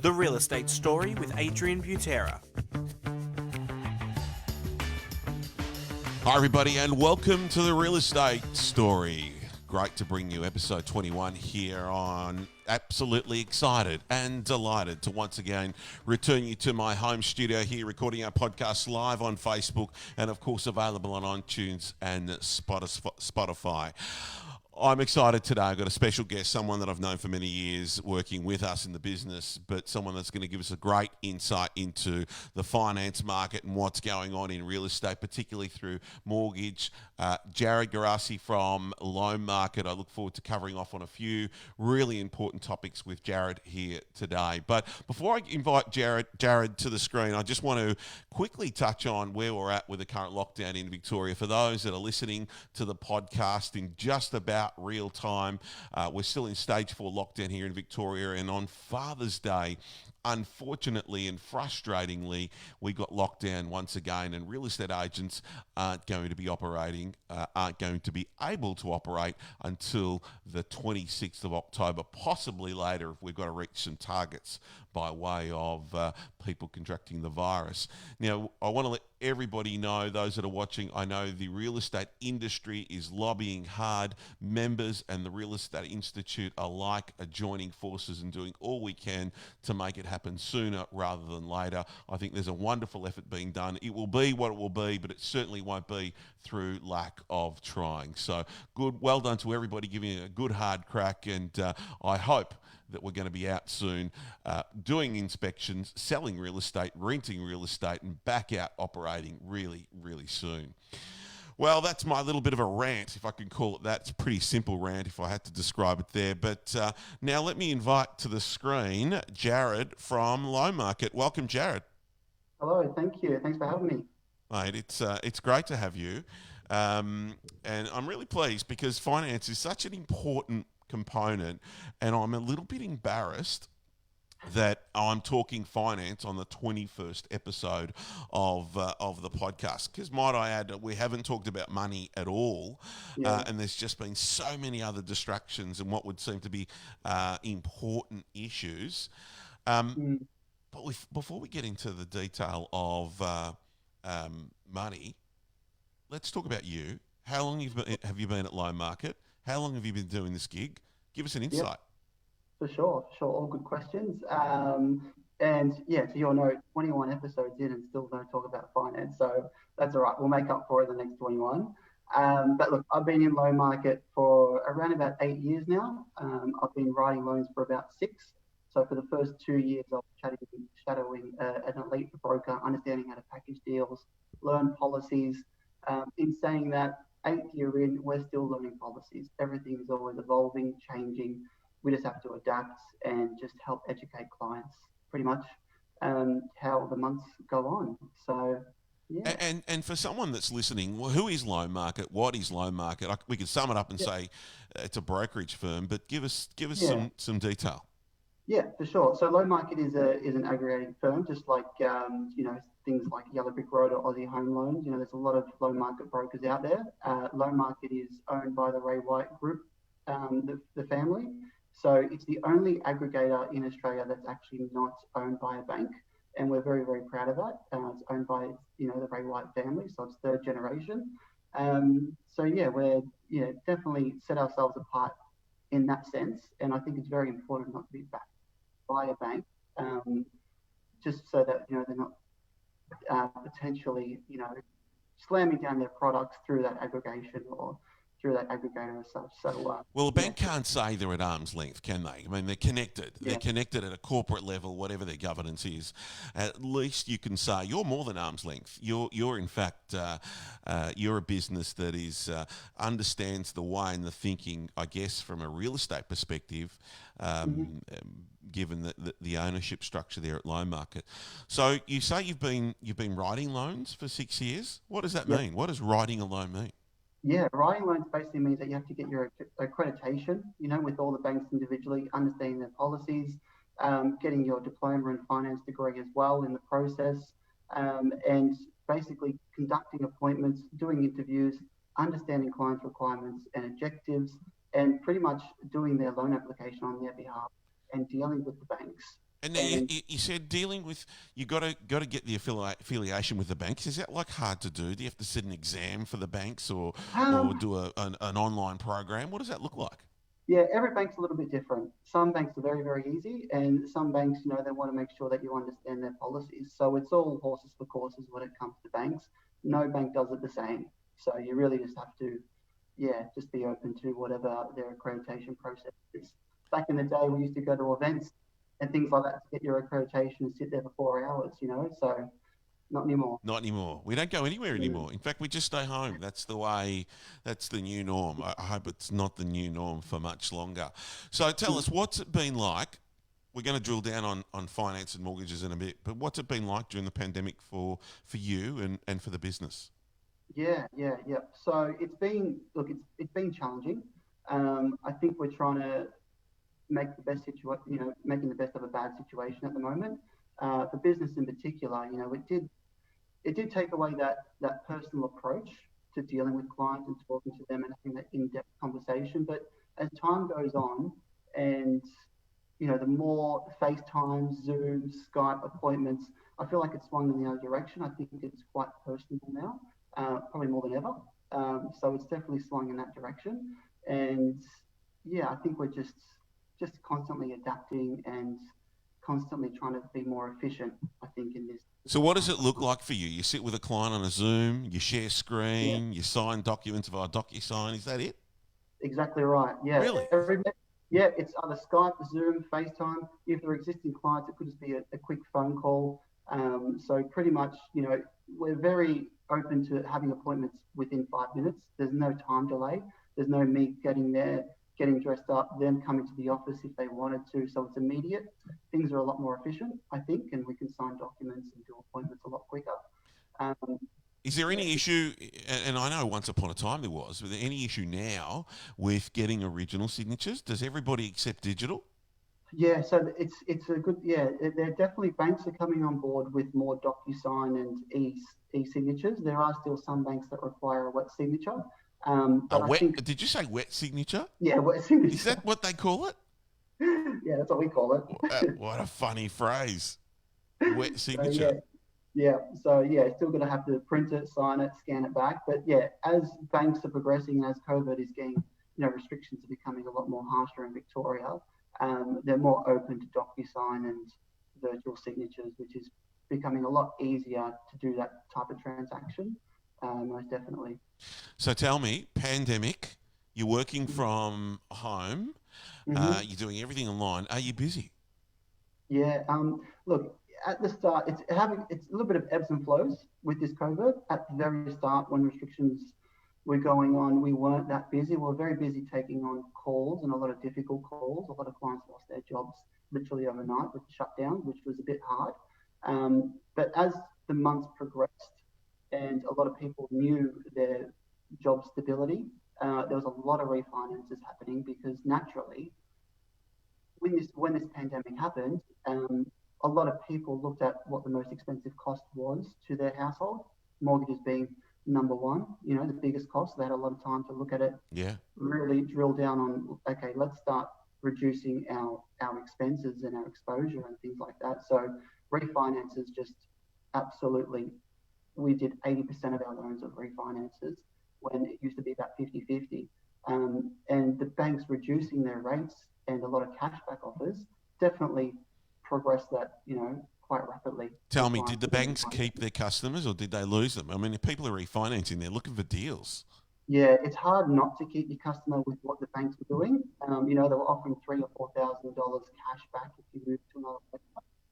The Real Estate Story with Adrian Butera. Hi, everybody, and welcome to The Real Estate Story. Great to bring you episode 21 here on. Absolutely excited and delighted to once again return you to my home studio here, recording our podcast live on Facebook and, of course, available on iTunes and Spotify. I'm excited today. I've got a special guest, someone that I've known for many years working with us in the business, but someone that's going to give us a great insight into the finance market and what's going on in real estate, particularly through mortgage. Jarryd Garrasi from Loan Market. I look forward to covering off on a few really important topics with Jarryd here today. But before I invite Jarryd to the screen, I just want to quickly touch on where we're at with the current lockdown in Victoria. For those that are listening to the podcast in just about real time, we're still in stage 4 lockdown here in Victoria, and on Father's Day, unfortunately and frustratingly, we got locked down once again, and real estate agents aren't going to be able to operate until the 26th of October, possibly later if we've got to reach some targets by way of people contracting the virus. Now, I want to let everybody know, those that are watching, I know the real estate industry is lobbying hard. Members and the Real Estate Institute alike are joining forces and doing all we can to make it happen sooner rather than later. I think there's a wonderful effort being done. It will be what it will be, but it certainly won't be through lack of trying. So good, well done to everybody giving it a good hard crack, and I hope that we're going to be out soon doing inspections, selling real estate, renting real estate, and back out operating really, really soon. Well, that's my little bit of a rant, if I can call it that. It's a pretty simple rant if I had to describe it there. But now let me invite to the screen Jarryd from Loan Market. Welcome, Jarryd. Hello, thank you. Thanks for having me. Mate, it's great to have you. And I'm really pleased because finance is such an important component, and I'm a little bit embarrassed that I'm talking finance on the 21st episode of the podcast, because might I add, we haven't talked about money at all, and there's just been so many other distractions and what would seem to be important issues. But before we get into the detail of money, let's talk about you. How long have you been at Loan Market? How long have you been doing this gig? Give us an insight. For sure. All good questions. And yeah, to your note, 21 episodes in and still no talk about finance. So that's all right. We'll make up for it in the next 21. But look, I've been in Loan Market for around about 8 years now. I've been writing loans for about 6. So for the first 2 years, I was shadowing an elite broker, understanding how to package deals, learn policies. In saying that, 8th year in, we're still learning policies. Everything is always evolving, changing. We just have to adapt and just help educate clients pretty much how the months go on. So, yeah. And for someone that's listening, well, who is Loan Market? What is Loan Market? We could sum it up and say it's a brokerage firm, but give us some detail. Yeah, for sure. So Loan Market is an aggregating firm, just like things like Yellow Brick Road or Aussie Home Loans. There's a lot of Loan Market brokers out there. Loan Market is owned by the Ray White Group, the family. So it's the only aggregator in Australia that's actually not owned by a bank, and we're very, very proud of that. It's owned by the Ray White family, so it's 3rd generation. So yeah, we're definitely set ourselves apart in that sense, and I think it's very important not to be backed by a bank, just so that they're not potentially slamming down their products through that aggregation or through that aggregator as such. So well, a bank can't say they're at arm's length, can they? I mean, they're connected. They're connected at a corporate level, whatever their governance is. At least you can say you're more than arm's length. You're in fact you're a business that is understands the way and the thinking, I guess, from a real estate perspective. Given the ownership structure there at Loan Market. So you say you've been writing loans for 6 years. What does that mean? What does writing a loan mean? Yeah, writing loans basically means that you have to get your accreditation, with all the banks individually, understanding their policies, getting your diploma and finance degree as well in the process, and basically conducting appointments, doing interviews, understanding clients' requirements and objectives, and pretty much doing their loan application on their behalf and dealing with the banks And now you said dealing with you got to get the affiliation with the banks. Is that like hard to do? Do you have to sit an exam for the banks or Um, do an online program? What does that look like? yeah, every bank's a little bit different. Some banks are very, very easy, and some banks, they want to make sure that you understand their policies. So it's all horses for courses when it comes to banks. No bank does it the same. So you really just have to, yeah, just be open to whatever their accreditation process is. Back in the day, we used to go to events and things like that to get your accreditation and sit there for 4 hours, so not anymore. Not anymore. We don't go anywhere Mm. anymore. In fact, we just stay home. That's the way. That's the new norm. I hope it's not the new norm for much longer. So tell us, what's it been like? We're going to drill down on finance and mortgages in a bit, but what's it been like during the pandemic for you and for the business? Yeah. So it's been challenging. I think we're trying to make the best situation, making the best of a bad situation at the moment. For business in particular, it did take away that personal approach to dealing with clients and talking to them and having that in-depth conversation. But as time goes on, and the more FaceTime, Zoom, Skype appointments, I feel like it's swung in the other direction. I think it's quite personable now, probably more than ever. So it's definitely swung in that direction. And yeah, I think we're just constantly adapting and constantly trying to be more efficient. I think in this So what does time. it look like for you? You sit with a client on a Zoom, you share Yeah, screen, you sign documents via DocuSign. Is that it? exactly right. Yeah, Really? yeah, it's either Skype, Zoom, FaceTime. If they're existing clients, it could just be a quick phone call. So pretty much, we're very open to having appointments within 5 minutes. There's no time delay. There's no me getting there, getting dressed up, them coming to the office if they wanted to. So it's immediate. Things are a lot more efficient, I think, and we can sign documents and do appointments a lot quicker. Um, Is there yeah, any issue, and I know once upon a time there was, but any issue now with getting original signatures? Does everybody accept digital? Yeah, so it's a good, yeah. There definitely banks are coming on board with more DocuSign and e-signatures. There are still some banks that require a wet signature, A but I wet, think did you say wet signature? yeah, wet Is signature. that what they call it? Yeah, that's what we call it. What a funny phrase. Wet So signature. yeah, still gonna have to print it, sign it, scan it back. But yeah, as banks are progressing and as COVID is getting, restrictions are becoming a lot more harsher in Victoria, they're more open to DocuSign and virtual signatures, which is becoming a lot easier to do that type of transaction. Most definitely. So tell me, pandemic, you're working from home, Mm-hmm. you're doing everything online. Are you busy? Yeah. Look, at the start, it's a little bit of ebbs and flows with this COVID. At the very start, when restrictions were going on, we weren't that busy. We were very busy taking on calls and a lot of difficult calls. A lot of clients lost their jobs literally overnight with the shutdown, which was a bit hard. But as the months progressed and a lot of people knew their job stability, there was a lot of refinances happening because naturally when this pandemic happened, a lot of people looked at what the most expensive cost was to their household, mortgages being number one, the biggest cost. They had a lot of time to look at it, Yeah. really drill down on, okay, let's start reducing our expenses and our exposure and things like that. So refinances just absolutely, we did 80% of our loans of refinances when it used to be about 50-50. And the banks reducing their rates and a lot of cashback offers definitely progressed that, quite rapidly Tell for me, did clients the to banks keep their customers or did they lose them? I mean, if people are refinancing, they're looking for deals. Yeah, it's hard not to keep your customer with what the banks were doing. They were offering $3,000 or $4,000 cash back if you move to another bank,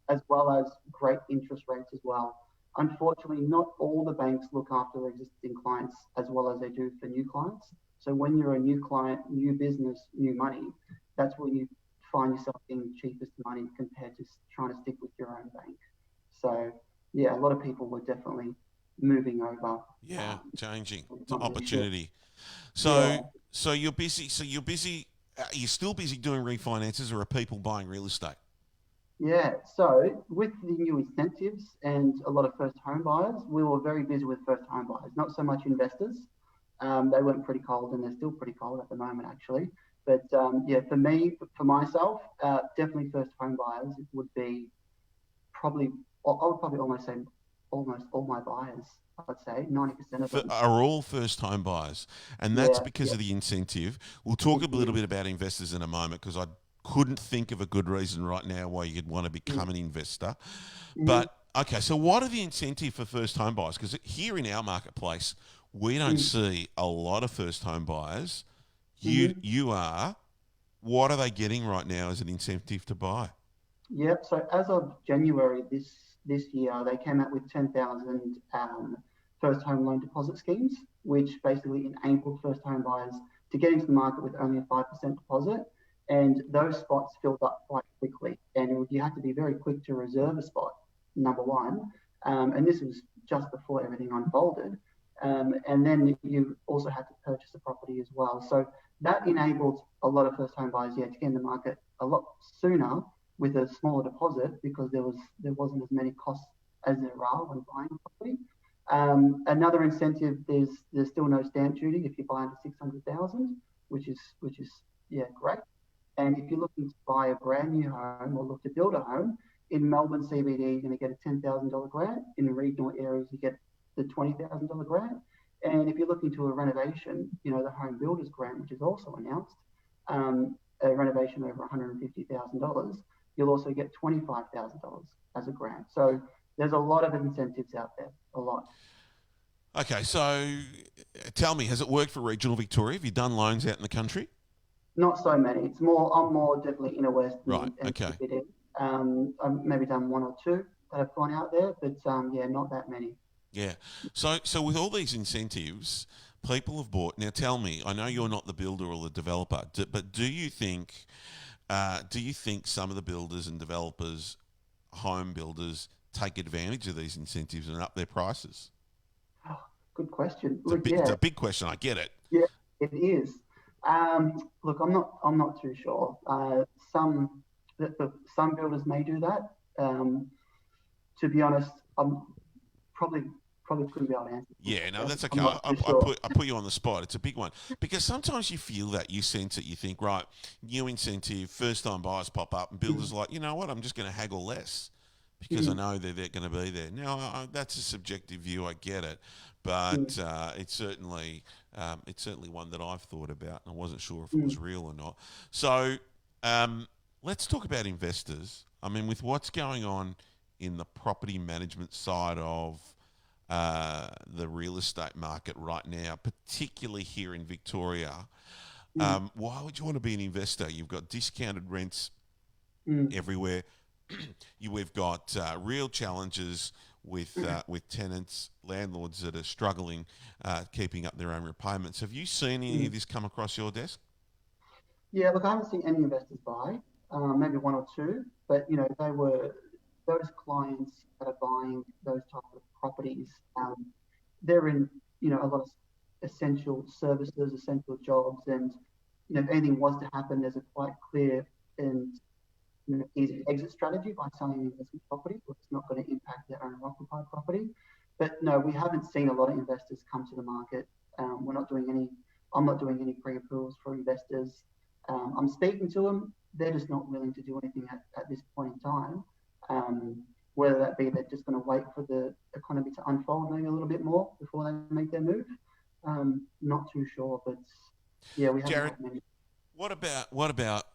as well as great interest rates as well. Unfortunately, not all the banks look after existing clients as well as they do for new clients. So when you're a new client, new business, new money, that's where you find yourself getting cheapest money compared to trying to stick with your own bank. So yeah, a lot of people were definitely moving over. Yeah, changing. It's It's an not really sure. opportunity. So, Yeah, so you're busy. So you're busy. Are you still busy doing refinances, or are people buying real estate? yeah. So with the new incentives and a lot of first home buyers, we were very busy with first home buyers, not so much investors. They went pretty cold and they're still pretty cold at the moment, actually. But yeah, for me, for myself, definitely first home buyers would be probably, I would probably almost say almost all my buyers. I'd say 90% of them. Are all first home buyers, and that's Yeah, because yeah, of the incentive. We'll talk a it little is. bit about investors in a moment because I couldn't think of a good reason right now why you'd want to become an investor. Mm-hmm. But okay, so what are the incentive for first home buyers? Because here in our marketplace, we don't see a lot of first home buyers. Mm-hmm. You are. What are they getting right now as an incentive to buy? Yep. So as of January this year, they came out with 10,000 first home loan deposit schemes, which basically enabled first home buyers to get into the market with only a 5% deposit. And those spots filled up quite quickly. And you had to be very quick to reserve a spot, number one. And this was just before everything unfolded. And then you also had to purchase a property as well. So that enabled a lot of first home buyers, yeah, to get in the market a lot sooner with a smaller deposit because there wasn't as many costs as there are when buying a property. Another incentive, there's still no stamp duty if you buy under 600,000, which is yeah, great. And if you're looking to buy a brand new home or look to build a home in Melbourne CBD, you're going to get a $10,000 grant. In regional areas, you get the $20,000 grant. And if you're looking to a renovation, the Home Builders Grant, which is also announced, a renovation over $150,000, you'll also get $25,000 as a grant. So there's a lot of incentives out there, a lot. Okay, so tell me, has it worked for regional Victoria? Have you done loans out in the country? Not so many. I'm more definitely inner west Right. and Okay. CBD. I've maybe done one or two that have gone out there, but yeah, not that many. Yeah. So with all these incentives, people have bought. Now, tell me. I know you're not the builder or the developer, but do you think some of the builders and developers, home builders, take advantage of these incentives and up their prices? Oh, good question. It's a Look, bit. It's yeah, a big question. I get it. yeah, it is. Look, I'm not too sure. Some builders may do that. To be honest, I'm probably probably couldn't be able to answer the Yeah, no, question. that's okay. I'm not I, too I sure. put I put you on the spot. It's a big one because sometimes you feel that you sense it. You think, right, new incentive, first time buyers pop up, and builders are like, you know what, I'm just going to haggle less because I Mm, know they're going to be there. Now, that's a subjective view. I get it, mm, but it's certainly one that I've thought about, and I wasn't sure if it was mm, real or not. So, um, let's talk about investors. I mean, with what's going on in the property management side of the real estate market right now, particularly here in Victoria. mm, Why would you want to be an investor? You've got discounted rents mm, everywhere. We've got real challenges mm, with tenants, landlords that are struggling keeping up their own repayments. Have you seen any of mm. this come across your desk? Yeah, look, I haven't seen any investors buy, maybe one or two, but they were those clients that are buying those type of properties. They're in a lot of essential services, essential jobs, and if anything was to happen, there's a quite clear and easy exit strategy by selling an investment property, where it's not going to impact their owner occupied property. But no, we haven't seen a lot of investors come to the market. We're not doing any. I'm not doing any pre-approvals for investors. I'm speaking to them. They're just not willing to do anything at this point in time. Whether that be they're just going to wait for the economy to unfold maybe a little bit more before they make their move. Not too sure, but yeah, we haven't Jarryd, had many. what about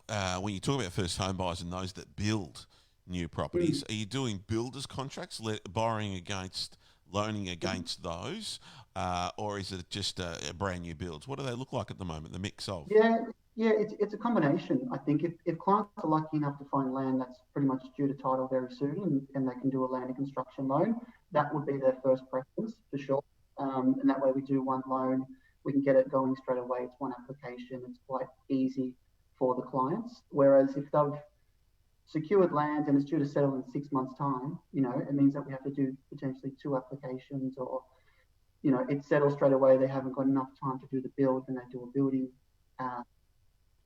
when you talk about first home buyers and those that build new properties? Mm. Are you doing builders contracts, borrowing against, loaning against those, or is it just a brand new builds? What do they look like at the moment? The mix of. Yeah, yeah, it's a combination. I think if clients are lucky enough to find land that's pretty much due to title very soon and they can do a land and construction loan, that would be their first preference for sure. And that way we do one loan, we can get it going straight away. It's one application, it's quite easy for the clients. Whereas if they've secured land and it's due to settle in 6 months' time, it means that we have to do potentially two applications or it settles straight away. They haven't got enough time to do the build, and they do a building uh,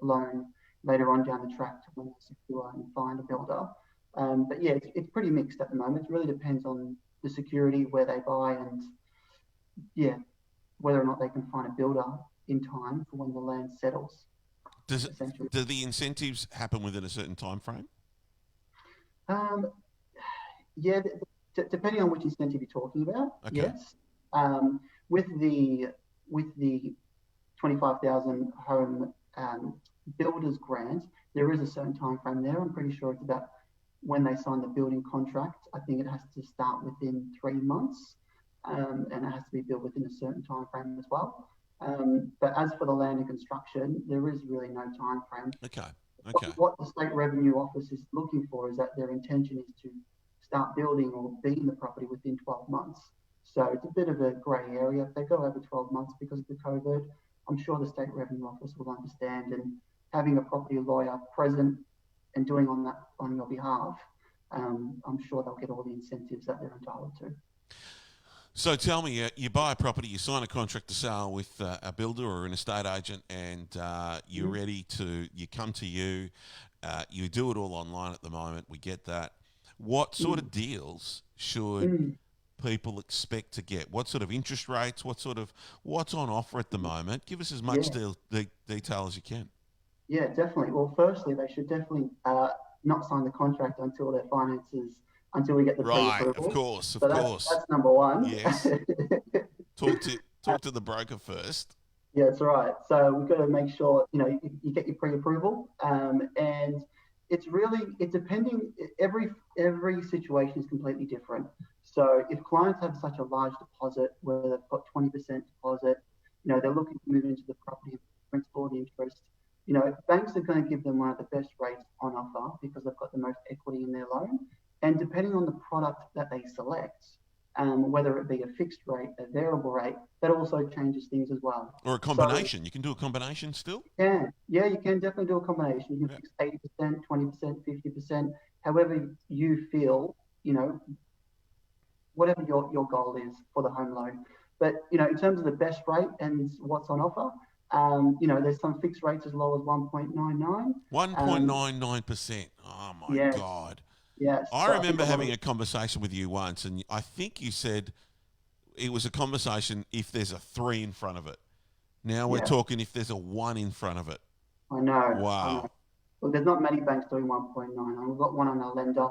loan later on down the track to when they secure and find a builder. But yeah, it's pretty mixed at the moment. It really depends on the security, where they buy, and yeah, whether or not they can find a builder in time for when the land settles. Does essentially. do the incentives happen within a certain time frame? Um, yeah, depending on which incentive you're talking about, Okay. yes. Um, with the 25,000 home builders grant, there is a certain time frame there. I'm pretty sure it's about when they sign the building contract. I think it has to start within 3 months, and it has to be built within a certain time frame as well. But as for the land and construction, there is really no time frame. Okay. Okay. What the State Revenue Office is looking for is that their intention is to start building or be in the property within 12 months. So it's a bit of a grey area. If they go over 12 months because of the COVID, I'm sure the State Revenue Office will understand, and having a property lawyer present and doing on that on your behalf, I'm sure they'll get all the incentives that they're entitled to. So tell me, you buy a property, you sign a contract to sale with a builder or an estate agent, and you're ready to. You come to you. You do it all online at the moment. We get that. What sort of deals should people expect to get? What sort of interest rates? What's on offer at the moment? Give us as much Yeah, detail as you can. yeah, definitely. Well, firstly, they should definitely not sign the contract until their finances, until we get the Right, of pre-approval. course, of So course. that's number one. Yes. Talk to the broker first. Yeah, that's right. So we've got to make sure you get your pre-approval, and it's depending. Every situation is completely different. So if clients have such a large deposit, where they've got 20% deposit, they're looking to move into the property, principal, the interest. Banks are going to give them one of the best rates on offer because they've got the most equity in their loan, and depending on the product that they select, whether it be a fixed rate, a variable rate, that also changes things as well. Or a So combination. You can do a combination still? you can definitely do a combination. You can Yeah. fix 80%, 20%, 50%, however you feel, whatever your goal is for the home loan. But, in terms of the best rate and what's on offer, there's some fixed rates as low as 1.99. Um, 1.99%. Oh my yes, God. yes. I So I think remember a lot of, having a conversation with you once, and I think you said it was a conversation if there's a 3 in front of it. Now we're yeah, talking if there's a 1 in front of it. I know. Wow. Well, there's not many banks doing 1.99. We've got one on our lender,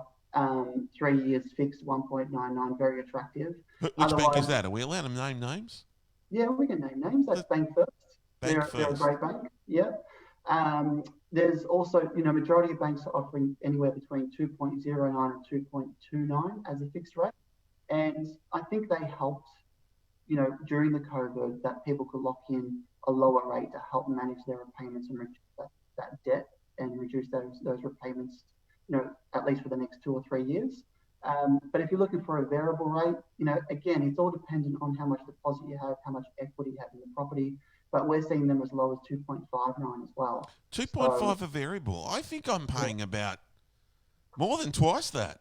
3 years fixed, 1.99, very attractive. Which bank is Otherwise, that? Are we allowed to name names? yeah, we can name names. That's The Bank First. Bank They're a First. great bank. Yeah. There's also, majority of banks are offering anywhere between 2.09 and 2.29 as a fixed rate. And I think they helped, during the COVID, that people could lock in a lower rate to help manage their repayments and reduce that debt and reduce those repayments, at least for the next 2 or 3 years. But if you're looking for a variable rate, again, it's all dependent on how much deposit you have, how much equity you have in the property. But we're seeing them as low as 2.59 as well. So 2.5 a variable. I think I'm yeah, paying about more than twice that.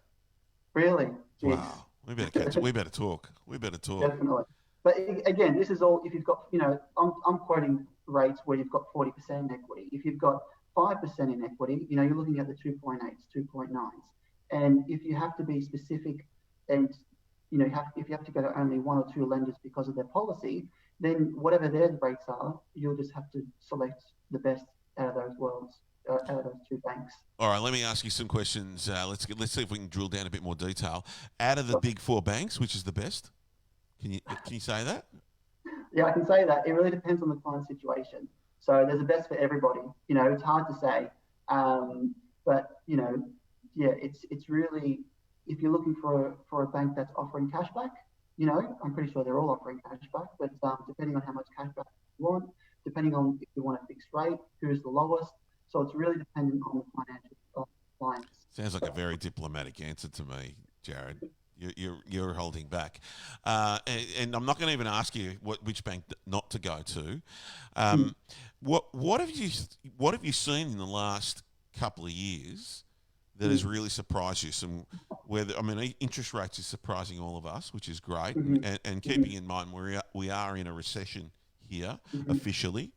really, geez, Wow. We better catch. We better talk. We better talk. definitely. But again, this is all if you've got, I'm quoting rates where you've got 40% in equity. If you've got 5% in equity, you're looking at the 2.8s, 2.9s. And if you have to be specific and, if you have to go to only one or two lenders because of their policy, then whatever their rates are, you'll just have to select the best out of those worlds, out of those two banks. All right, let me ask you some questions. Let's see if we can drill down a bit more detail. Out of the big 4 banks, which is the best? Can you say that? Yeah, I can say that. It really depends on the client situation. So there's a best for everybody. It's hard to say, but yeah, it's really if you're looking for a bank that's offering cashback, I'm pretty sure they're all offering cashback, but depending on how much cashback you want, depending on if you want a fixed rate, who's the lowest. So it's really dependent on the financial clients. Sounds like a very diplomatic answer to me, Jarryd. You're holding back, and I'm not going to even ask you which bank not to go to. Mm, What have you seen in the last couple of years that has mm, really surprised you? Interest rates is surprising all of us, which is great, mhm, and mhm, keeping in mind we are in a recession here mhm. officially.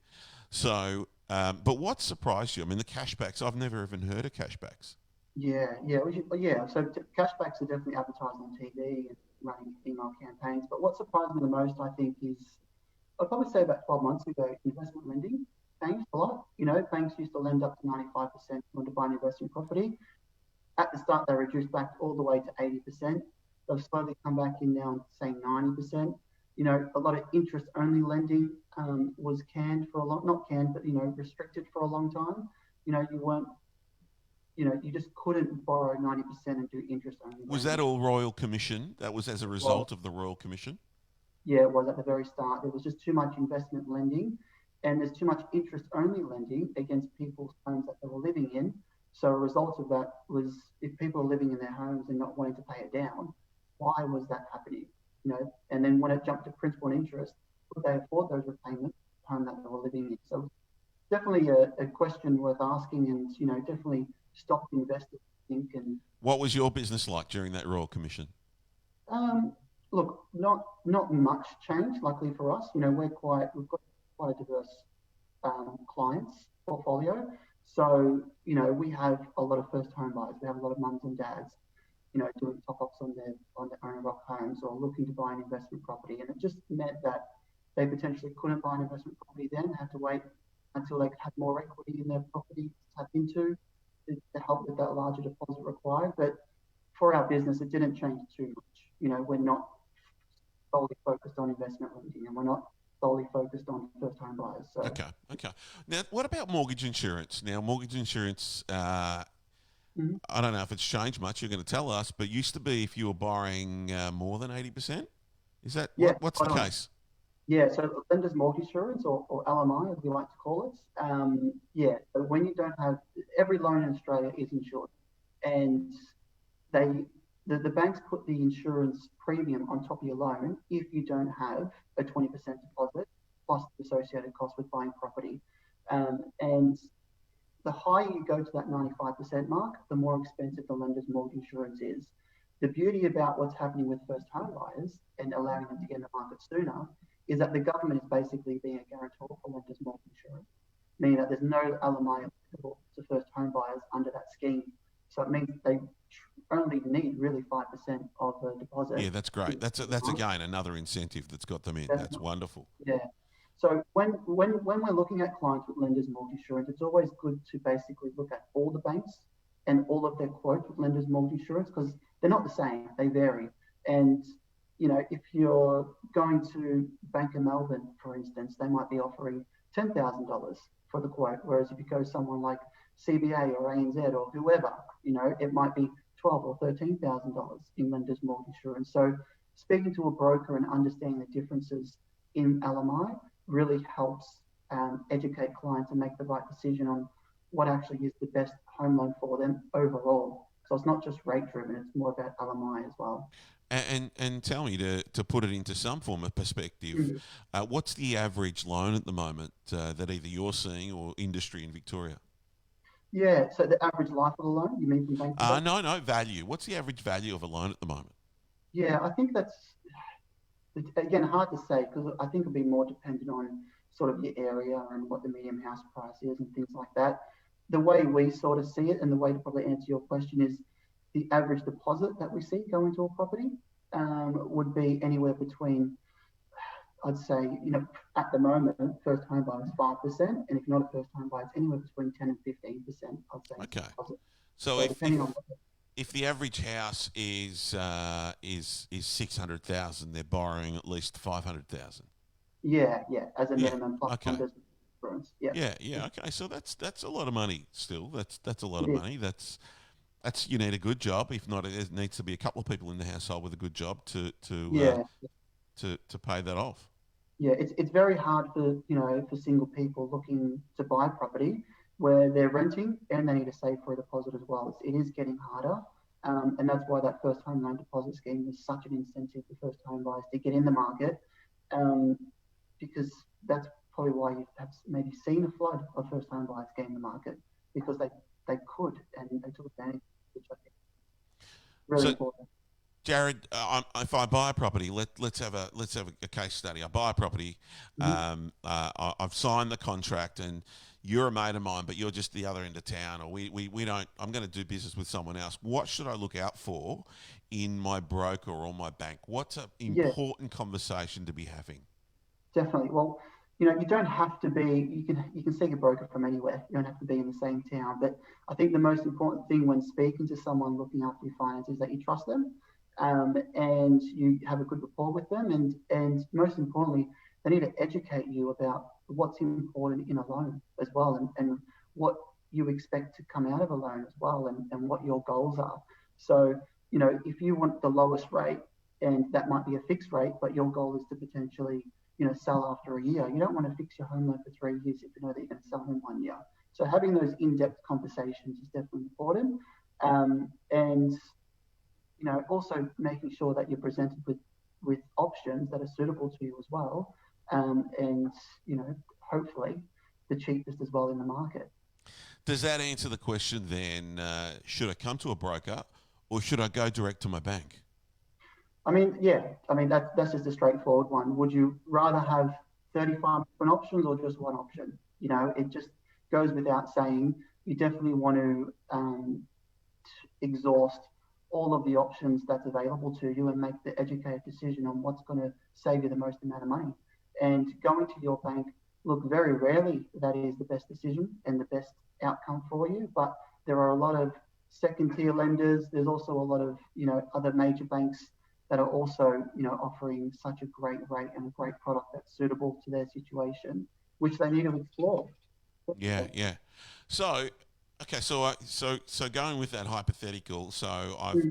So, but what surprised you? I mean, the cashbacks. I've never even heard of cashbacks. Yeah. So cashbacks are definitely advertised on TV and running email campaigns. But what surprised me the most, I think, is I'd probably say about 12 months ago, investment lending. changed a lot. Banks used to lend up to 95% when to buy an investment property. At the start, they reduced back all the way to 80%. They've slowly come back in now and saying 90%. A lot of interest-only lending was canned for a long, not canned, but restricted for a long time. You weren't, you just couldn't borrow 90% and do interest-only Was lending. that all Royal Commission? That was as a result of the Royal Commission? Yeah, it was at the very start. There was just too much investment lending, and there's too much interest-only lending against people's homes that they were living in. So a result of that was, if people are living in their homes and not wanting to pay it down, why was that happening? And then when it jumped to principal and interest, could they afford those repayments of the home that they were living in? So definitely a question worth asking, and definitely stopped investors, I think. And What was your business like during that Royal Commission? Um, look, not much change. Luckily for us, we've got quite a diverse clients portfolio. So we have a lot of first home buyers. We have a lot of mums and dads, doing top ups on their owner rock homes or looking to buy an investment property, and it just meant that they potentially couldn't buy an investment property then, had to wait until they could have more equity in their property to tap into to help with that larger deposit required. But for our business, it didn't change too much. We're not solely focused on investment lending, and we're not solely focused on first home buyers. So, Okay. Now, what about mortgage insurance? Now, mortgage insurance, Mhm. I don't know if it's changed much. You're going to tell us, but used to be if you were borrowing more than 80%. Is that Yeah, what's the spot on. case? Yeah, so lender's mortgage insurance, or LMI as we like to call it. Yeah, so when you don't have, every loan in Australia is insured, and they the banks put the insurance premium on top of your loan if you don't have a 20% deposit plus the associated cost with buying property. And the higher you go to that 95% mark, the more expensive the lender's mortgage insurance is. The beauty about what's happening with first home buyers and allowing them to get in the market sooner is that the government is basically being a guarantor for lender's mortgage insurance, meaning that there's no LMI applicable to first home buyers under that scheme. So it means they only need really 5% of the deposit. Yeah, that's great. That's again another incentive that's got them in. That's wonderful. Yeah. So when we're looking at clients with lenders mortgage insurance, it's always good to basically look at all the banks and all of their quotes with lenders mortgage insurance, because they're not the same. They vary. And if you're going to Bank of Melbourne, for instance, they might be offering $10,000 for the quote, whereas if you go someone like CBA or ANZ or whoever, it might be $12,000 or $13,000 in lenders mortgage insurance. So speaking to a broker and understanding the differences in LMI really helps educate clients and make the right decision on what actually is the best home loan for them overall. So it's not just rate driven; it's more about LMI as well. And tell me to put it into some form of perspective, Mhm. what's the average loan at the moment that either you're seeing or industry in Victoria? Yeah. So the average life of a loan, you mean from bank to bank? No, value. What's the average value of a loan at the moment? Yeah, I think that's again hard to say because I think it'll be more dependent on sort of your area and what the medium house price is and things like that. The way we sort of see it, and the way to probably answer your question is the average deposit that we see go into a property would be anywhere between, I'd say, at the moment, first home buyer is 5%, and if you're not a first home buyer, it's anywhere between 10 and 15%, I'd say, Okay. deposit. So So depending on, if the average house is 600,000, they're borrowing at least 500,000. yeah, as a Yeah. minimum plus Okay. one business insurance. Yeah, Yeah. Okay. So that's a lot of money. Still, that's a lot it of is. money. That's you need a good job. If not, it needs to be a couple of people in the household with a good job Yeah, to pay that off. yeah, it's very hard for for single people looking to buy property where they're renting and they need to save for a deposit as well. It is getting harder, and that's why that first home loan deposit scheme is such an incentive for first home buyers to get in the market, um, because that's probably why you have maybe seen a flood of first home buyers getting the market because they could and they took advantage, which I think is really So important. Jarryd, if I buy a property, let's have a case study. I buy a property. Mhm. I've signed the contract, and you're a mate of mine, but you're just the other end of town, or we don't. I'm going to do business with someone else. What should I look out for in my broker or my bank? What's an Yeah, important conversation to be having? definitely. Well, you don't have to be. You can seek a broker from anywhere. You don't have to be in the same town. But I think the most important thing when speaking to someone looking after your finances is that you trust them, and you have a good rapport with them, and most importantly, they need to educate you about what's important in a loan as well, and what you expect to come out of a loan as well, and what your goals are. So, if you want the lowest rate, and that might be a fixed rate, but your goal is to potentially, sell after a year. You don't want to fix your home loan for 3 years if you know that you're going to sell in 1 year. So having those in-depth conversations is definitely important. And also making sure that you're presented with options that are suitable to you as well. And hopefully the cheapest as well in the market. Does that answer the question then? Should I come to a broker or should I go direct to my bank? I mean, yeah. I mean, that's just a straightforward one. Would you rather have 35 different options or just one option? It just goes without saying. You definitely want to exhaust all of the options that's available to you and make the educated decision on what's going to save you the most amount of money. And going to your bank, look, very rarely that is the best decision and the best outcome for you. But there are a lot of second tier lenders. There's also a lot of, other major banks that are also, offering such a great rate and a great product that's suitable to their situation, which they need to explore. Yeah, yeah. So, okay, so going with that hypothetical, so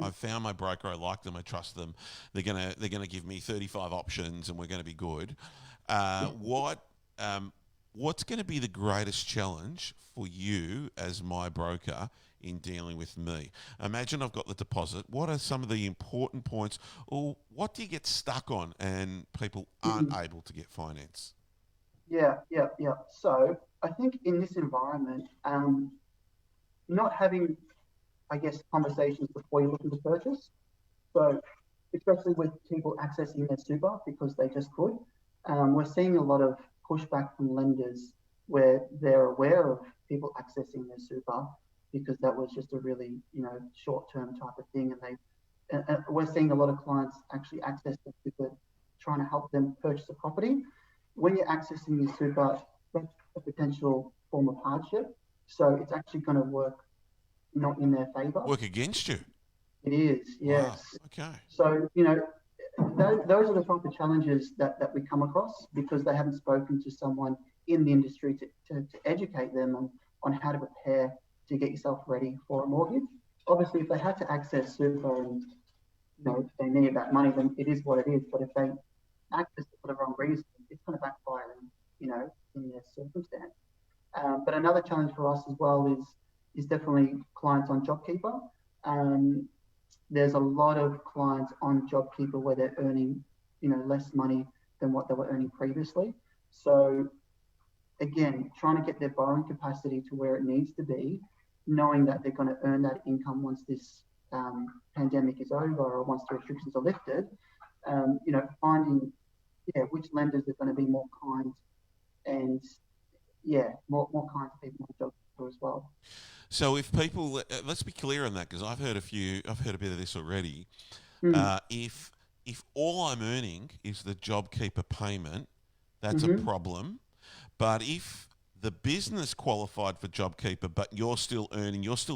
I've found my broker. I like them. I trust them. They're gonna give me 35 options, and we're gonna be good. What's going to be the greatest challenge for you as my broker in dealing with me? Imagine I've got the deposit. What are some of the important points, or what do you get stuck on and people aren't able to get finance? Yeah, yeah, yeah. So I think in this environment, not having, I guess, conversations before you're looking to purchase. So especially with people accessing their super because they just could, we're seeing a lot of pushback from lenders where they're aware of people accessing their super because that was just a really, short-term type of thing, and we're seeing a lot of clients actually access their super, trying to help them purchase a property. When you're accessing your super, that's a potential form of hardship. So it's actually going to work not in their favour. Work against you? It is, Wow. yes. Okay. So, those are the type of challenges that we come across because they haven't spoken to someone in the industry to educate them on how to prepare to get yourself ready for a mortgage. Obviously, if they had to access super and they need that money, then it is what it is. But if they access it for the wrong reason, it's going to backfire in their circumstance. But another challenge for us as well is definitely clients on JobKeeper. There's a lot of clients on JobKeeper where they're earning, less money than what they were earning previously. So again, trying to get their borrowing capacity to where it needs to be, knowing that they're going to earn that income once this pandemic is over or once the restrictions are lifted. Finding which lenders are going to be more kind and more kind to people on JobKeeper as well. So if people, let's be clear on that because I've heard a bit of this already. If all I'm earning is the JobKeeper payment, that's a problem. But if the business qualified for JobKeeper, but you're still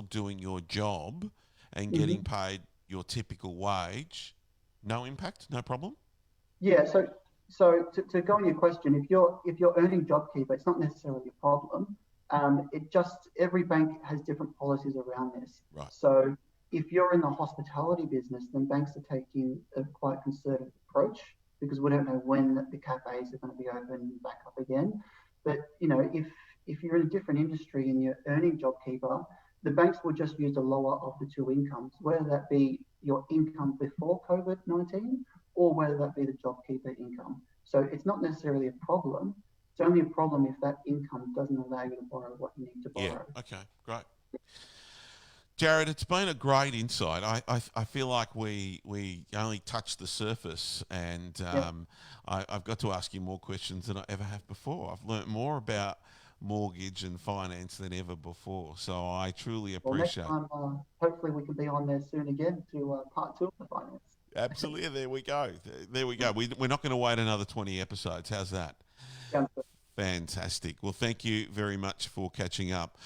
doing your job and getting paid your typical wage, no impact, no problem? Yeah, so to go on your question, if you're earning JobKeeper, it's not necessarily a problem. Every bank has different policies around this. Right. So if you're in the hospitality business, then banks are taking a quite conservative approach because we don't know when the cafes are going to be open and back up again. But if you're in a different industry and you're earning JobKeeper, the banks will just use the lower of the two incomes, whether that be your income before COVID-19 or whether that be the JobKeeper income. So it's not necessarily a problem. It's only a problem if that income doesn't allow you to borrow what you need to borrow. Yeah, okay, great. Jarryd, it's been a great insight. I feel like we only touched the surface, and I've got to ask you more questions than I ever have before. I've learnt more about mortgage and finance than ever before, so I truly appreciate it. Next time, hopefully we can be on there soon again to part 2 of the finance. Absolutely, there we go. There we go. We're not going to wait another 20 episodes. How's that? Sounds good. Fantastic. Well, thank you very much for catching up.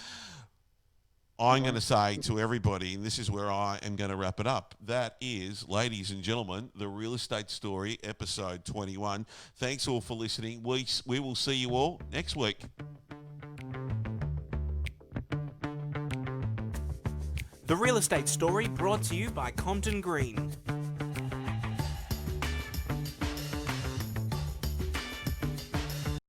I'm going to say to everybody, and this is where I am going to wrap it up, that is, ladies and gentlemen, the Real Estate Story, episode 21. Thanks all for listening. We will see you all next week. The Real Estate Story brought to you by Compton Green.